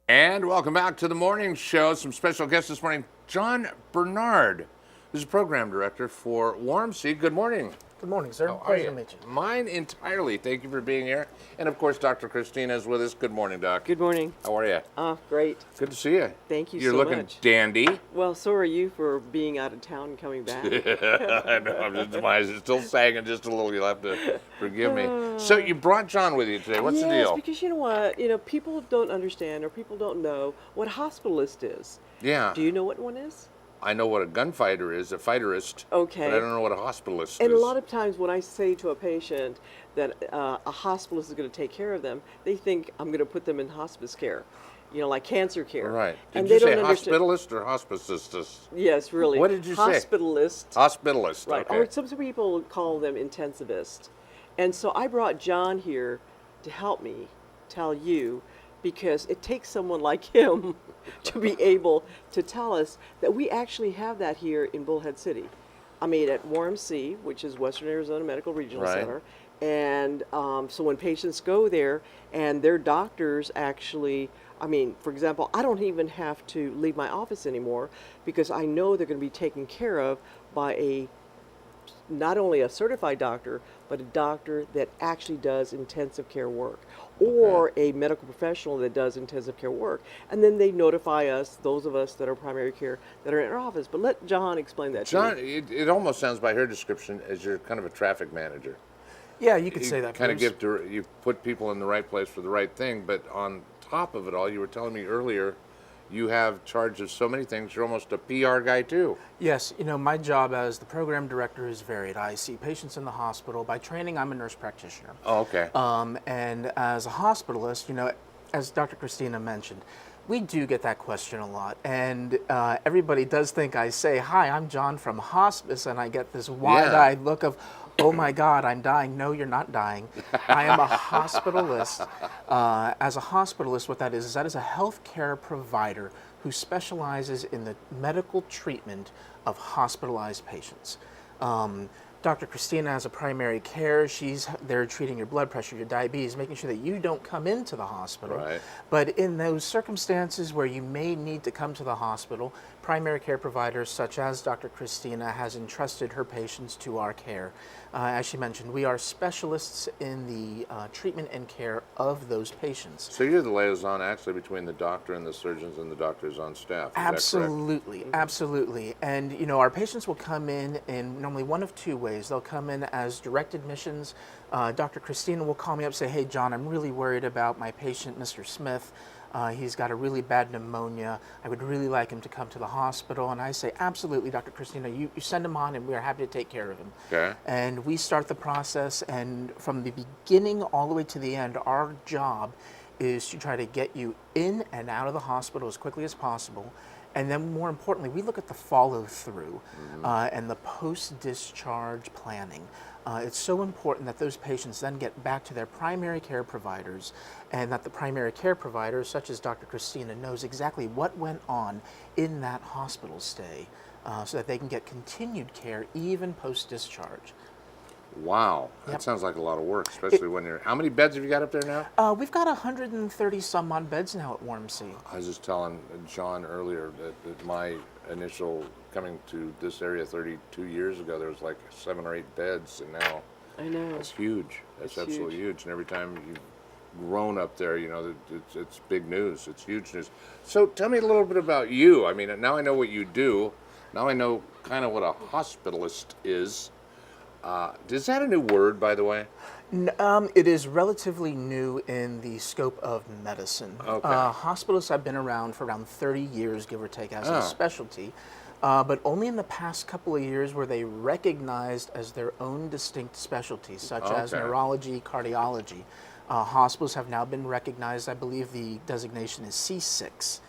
And welcome back to the morning show. Some special guests this morning. John Bernard, who's a program director for Warmc. Good morning. Good morning, sir. How are Pleasure you? to meet you. Mine entirely. Thank you for being here. And of course, Dr. Christina is with us. Good morning, Doc. Good morning. How are you? Great. Good to see you. Thank you You're so looking much. dandy. Well, so are you for being out of town and coming back. I know. I'm still sagging just a little. You'll have to forgive me. So you brought John with you today. What's the Yes, deal? because you know what? People don't understand or people don't know what a hospitalist is. Yeah. Do you know what one is? I know what a gunfighter is, a fighterist. Okay. But I don't know what a hospitalist And is. a lot of times when I say to a patient that a hospitalist is going to take care of them, they think I'm going to put them in hospice care, like cancer care. Right. Did And you they say don't understand. hospitalist or hospicist? Yes, really. What did you say? Hospitalist. Hospitalist. Right. Okay. Or some people call them intensivist. And so I brought John here to help me tell you, because it takes someone like him to be able to tell us that we actually have that here in Bullhead City. I mean, at Warmc, which is Western Arizona Medical Regional Right. Center. And so when patients go there and their doctors actually, for example, I don't even have to leave my office anymore because I know they're going to be taken care of by not only a certified doctor, but a doctor that actually does intensive care work, or a medical professional that does intensive care work. And then they notify us, those of us that are primary care, that are in our office. But let John explain that John, to you. it almost sounds by her description as you're kind of a traffic manager. Yeah, you could say that. Kind of Bruce. you put people in the right place for the right thing, but on top of it all, you were telling me earlier, you have charge of so many things. You're almost a PR guy too. Yes, my job as the program director is varied. I see patients in the hospital. By training, I'm a nurse practitioner. Oh, okay. And as a hospitalist, as Dr. Christina mentioned, we do get that question a lot. And everybody does think I say, "Hi, I'm John from hospice," and I get this wide-eyed look of, "Oh my God, I'm dying." No, you're not dying. I am a hospitalist. As a hospitalist, what that is that is a healthcare provider who specializes in the medical treatment of hospitalized patients. Dr. Christina has a primary care. She's there treating your blood pressure, your diabetes, making sure that you don't come into the hospital. Right. But in those circumstances where you may need to come to the hospital, primary care providers such as Dr. Christina has entrusted her patients to our care. As she mentioned, we are specialists in the treatment and care of those patients. So you're the liaison actually between the doctor and the surgeons and the doctors on staff. Is that correct? Absolutely, absolutely. And our patients will come in normally one of two ways. They'll come in as direct admissions. Dr. Christina will call me up and say, "Hey, John, I'm really worried about my patient, Mr. Smith. He's got a really bad pneumonia. I would really like him to come to the hospital." And I say, "Absolutely, Dr. Christina, you send him on and we are happy to take care of him." Okay. And we start the process, and from the beginning all the way to the end, our job is to try to get you in and out of the hospital as quickly as possible. And then more importantly, we look at the follow through and the post-discharge planning. It's so important that those patients then get back to their primary care providers, and that the primary care providers, such as Dr. Christina, knows exactly what went on in that hospital stay so that they can get continued care even post-discharge. Wow. That sounds like a lot of work, especially when you're... How many beds have you got up there now? We've got 130 some odd beds now at Warmc. I was just telling John earlier that my initial coming to this area 32 years ago, there was like 7 or 8 beds, and now I know. that's huge. That's It's absolutely huge. And every time you've grown up there, it's big news. It's huge news. So tell me a little bit about you. I mean, now I know what you do. Now I know kind of what a hospitalist is. Is that a new word, by the way? It is relatively new in the scope of medicine. Okay. Hospitalists have been around for around 30 years, give or take, as a specialty. But only in the past couple of years were they recognized as their own distinct specialties, such as neurology, cardiology. Hospitals have now been recognized. I believe the designation is C6,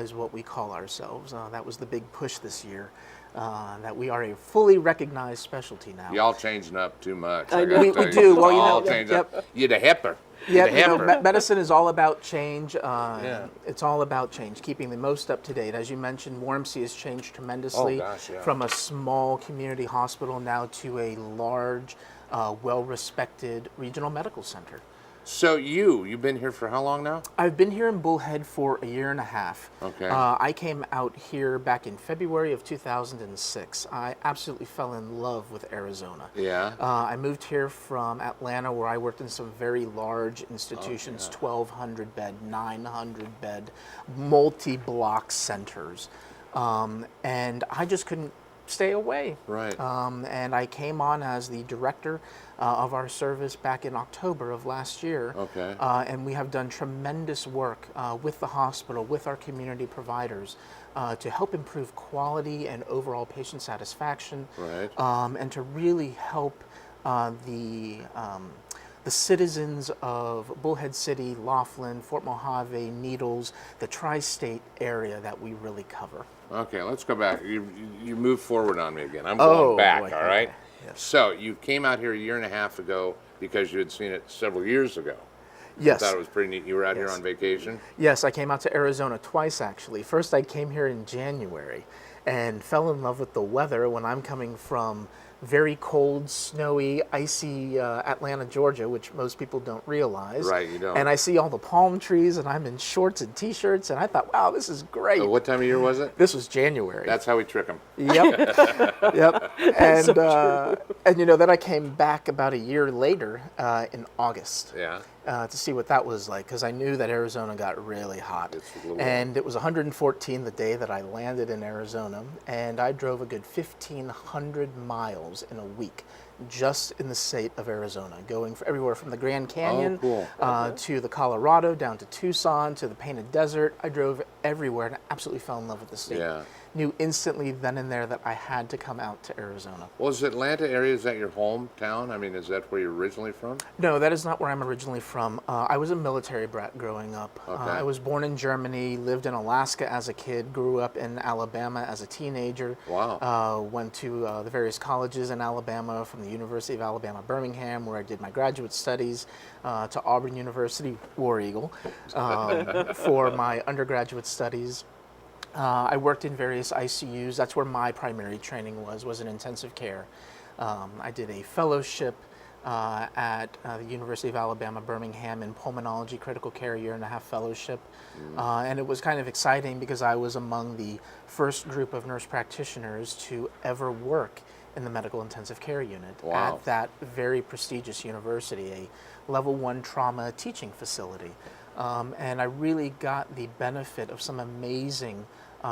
is what we call ourselves. That was the big push this year. That we are a fully recognized specialty now. Y'all changing up too much. I know. We do. Well, All changed up. You're the hipper. Yeah, medicine is all about change. It's all about change, keeping the most up to date. As you mentioned, Warmc has changed tremendously from a small community hospital now to a large, well-respected regional medical center. So you've been here for how long now? I've been here in Bullhead for a year and a half. Okay. I came out here back in February of 2006. I absolutely fell in love with Arizona. Yeah. I moved here from Atlanta, where I worked in some very large institutions, yeah. 1,200 bed, 900 bed, multi-block centers. And I just couldn't stay away. Right. And I came on as the director of our service back in October of last year. Okay. And we have done tremendous work with the hospital, with our community providers, to help improve quality and overall patient satisfaction, Right. and to really help the citizens of Bullhead City, Laughlin, Fort Mojave, Needles, the tri-state area that we really cover. Okay, let's go back. You move forward on me again. I'm going back, boy, all right? okay, yes. So you came out here a year and a half ago because you had seen it several years ago. Yes. I thought it was pretty neat. You were out here Yes. on vacation? Yes, I came out to Arizona twice, actually. First, I came here in January and fell in love with the weather when I'm coming from very cold, snowy, icy Atlanta, Georgia, which most people don't realize. Right, you don't. And I see all the palm trees, and I'm in shorts and T-shirts, and I thought, wow, this is great. What time of year was it? This was January. That's how we trick them. Yep. Yep. And you know, then I came back about a year later in August. Yeah. To see what that was like, because I knew that Arizona got really hot. It's a little And it was 114 the day that I landed in Arizona, and I drove a good 1,500 miles in a week just in the state of Arizona, going everywhere from the Grand Canyon cool. to the Colorado, down to Tucson, to the Painted Desert. I drove everywhere and absolutely fell in love with the state. Yeah. Knew instantly then and there that I had to come out to Arizona. Well, is Atlanta area, is that your hometown? I mean, is that where you're originally from? No, that is not where I'm originally from. I was a military brat growing up. Okay. I was born in Germany, lived in Alaska as a kid, grew up in Alabama as a teenager. Wow. Went to the various colleges in Alabama, from the University of Alabama, Birmingham, where I did my graduate studies, to Auburn University, War Eagle, for my undergraduate studies. I worked in various ICUs. That's where my primary training was in intensive care. I did a fellowship at the University of Alabama, Birmingham in pulmonology, critical care, a year and a half fellowship. And it was kind of exciting because I was among the first group of nurse practitioners to ever work in the medical intensive care unit Wow. at that very prestigious university, a level 1 trauma teaching facility. And I really got the benefit of some amazing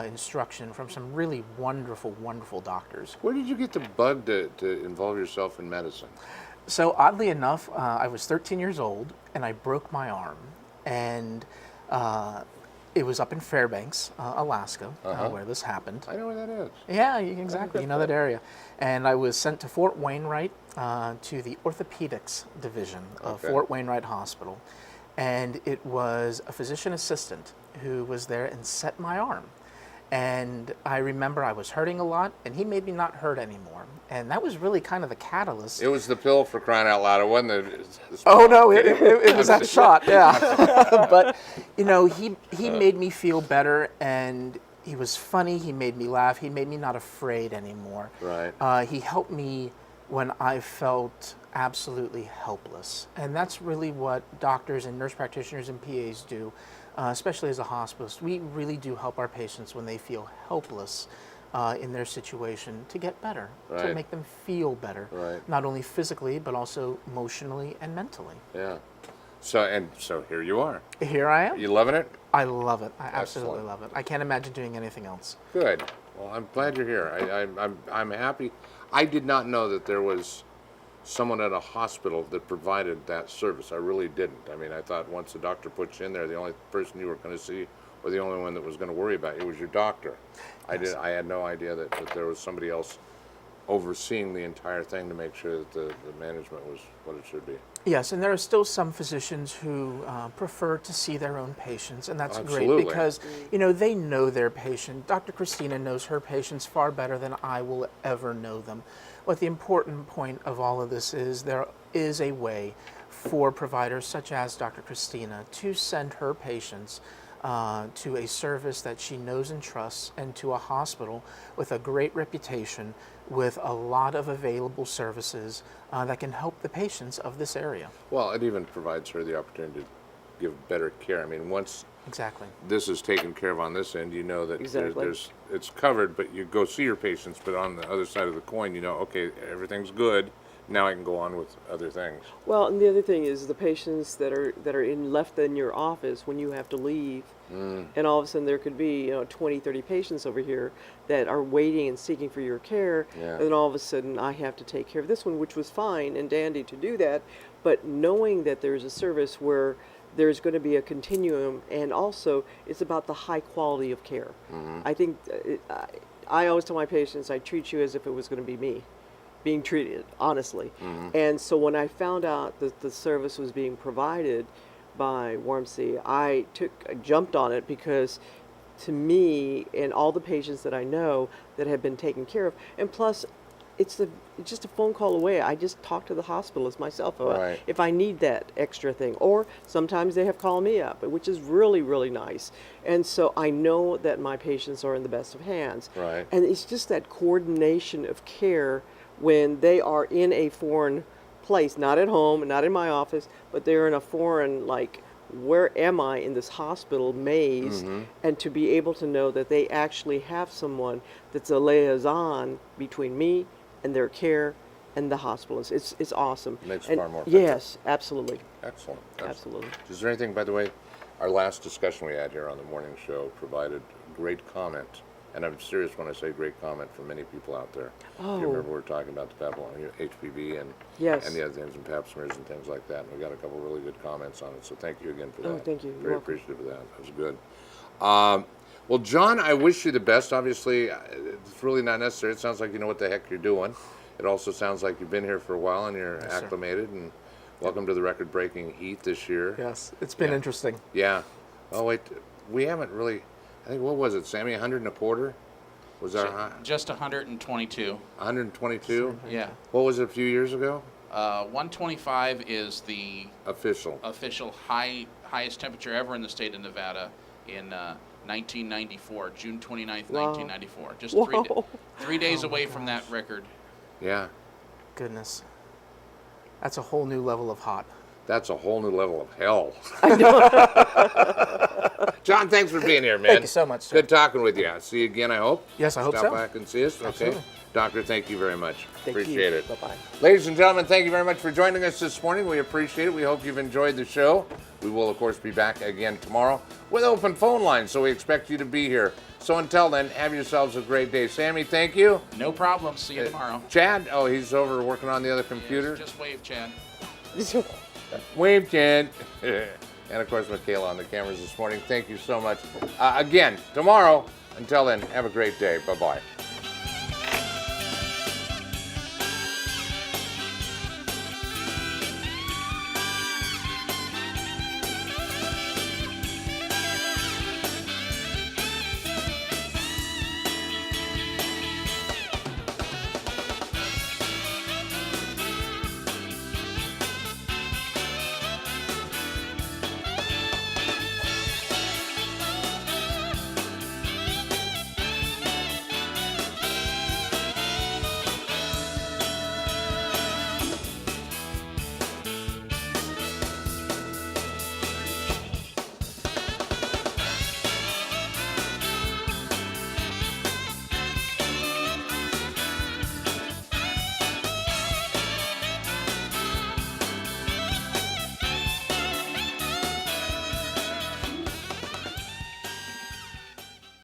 instruction from some really wonderful, wonderful doctors. Where did you get the bug to involve yourself in medicine? So oddly enough, I was 13 years old and I broke my arm. And it was up in Fairbanks, Alaska, where this happened. I know where that is. Yeah, exactly. You know that area. And I was sent to Fort Wainwright, to the orthopedics division of Okay. Fort Wainwright Hospital. And it was a physician assistant who was there and set my arm. And I remember I was hurting a lot, and he made me not hurt anymore. And that was really kind of the catalyst. It was the pill, for crying out loud. It wasn't the Oh no, it was that shot, yeah. But you know, he made me feel better, and he was funny. He made me laugh. He made me not afraid anymore. Right. He helped me when I felt absolutely helpless, and that's really what doctors and nurse practitioners and PAs do, especially as a hospitalist. We really do help our patients when they feel helpless in their situation to get better, to Right. make them feel better, Right. not only physically but also emotionally and mentally. Yeah. So here you are. Here I am. You loving it? I love it. I absolutely Excellent. love it. I can't imagine doing anything else. Good. Well, I'm glad you're here. I'm happy. I did not know that there was someone at a hospital that provided that service. I really didn't. I mean, I thought once the doctor puts you in there, the only person you were going to see, or the only one that was going to worry about you, was your doctor. I had no idea that there was somebody else overseeing the entire thing to make sure that the management was what it should be. Yes, and there are still some physicians who prefer to see their own patients, and that's Absolutely. great because, you know, they know their patient. Dr. Christina knows her patients far better than I will ever know them. But the important point of all of this is there is a way for providers such as Dr. Christina to send her patients to a service that she knows and trusts, and to a hospital with a great reputation, with a lot of available services that can help the patients of this area. Well, it even provides her the opportunity to give better care. I mean, once Exactly. this is taken care of on this end, you know that Exactly. it's covered, but you go see your patients, but on the other side of the coin, you know, okay, everything's good. Now I can go on with other things. Well, and the other thing is the patients that are left in your office when you have to leave, and all of a sudden there could be 20, 30 patients over here that are waiting and seeking for your care, Yeah. and then all of a sudden I have to take care of this one, which was fine and dandy to do that, but knowing that there's a service where there's going to be a continuum, and also it's about the high quality of care. I think I always tell my patients, I treat you as if it was going to be me being treated, honestly. And so when I found out that the service was being provided by Warmc, I jumped on it, because to me and all the patients that I know that have been taken care of, and plus it's just a phone call away. I just talk to the hospitalist myself Right. if I need that extra thing, or sometimes they have called me up, which is really, really nice. And so I know that my patients are in the best of hands. Right. And it's just that coordination of care when they are in a foreign place, not at home, not in my office, but they're in a foreign, like, where am I in this hospital maze? And to be able to know that they actually have someone that's a liaison between me and their care and the hospitalist. It's awesome. Makes And far more effective. yes, absolutely. Excellent. Absolutely. Is there anything, by the way, our last discussion we had here on the morning show provided great comment, and I'm serious when I say great comment, from many people out there. Oh. You remember we were talking about the HPV and Yes. and the other things, and pap smears and things like that, and we got a couple really good comments on it, so thank you again for that. Oh, thank you. You're Very welcome. appreciative of that. That was good. Well, John, I wish you the best. Obviously, it's really not necessary. It sounds like you know what the heck you're doing. It also sounds like you've been here for a while and you're Yes, sir. acclimated, and welcome to the record-breaking heat this year. Yes, it's been interesting. Yeah. Oh, wait. We haven't really, I think, what was it, Sammy? 100 and a quarter? Was our high? Just 122. 122? Yeah. What was it a few years ago? 125 is the Official. official highest temperature ever in the state of Nevada in 1994, June 29th, Wow. 1994. Just Whoa. 3 days away from that record. Yeah. Goodness. That's a whole new level of hot. That's a whole new level of hell. John, thanks for being here, man. Thank you so much, sir. Good talking with you. See you again, I hope. Yes, I hope Stop so. back and see us. Okay. Absolutely. Doctor, thank you very much. Thank Appreciate you. it. Bye-bye. Ladies and gentlemen, thank you very much for joining us this morning. We appreciate it. We hope you've enjoyed the show. We will, of course, be back again tomorrow with open phone lines, so we expect you to be here. So until then, have yourselves a great day. Sammy, thank you. No problem. See you tomorrow. Chad, oh, he's over working on the other computer. Just wave, Chad. Wave, Chad. And, of course, Michaela on the cameras this morning. Thank you so much. Again, tomorrow. Until then, have a great day. Bye-bye.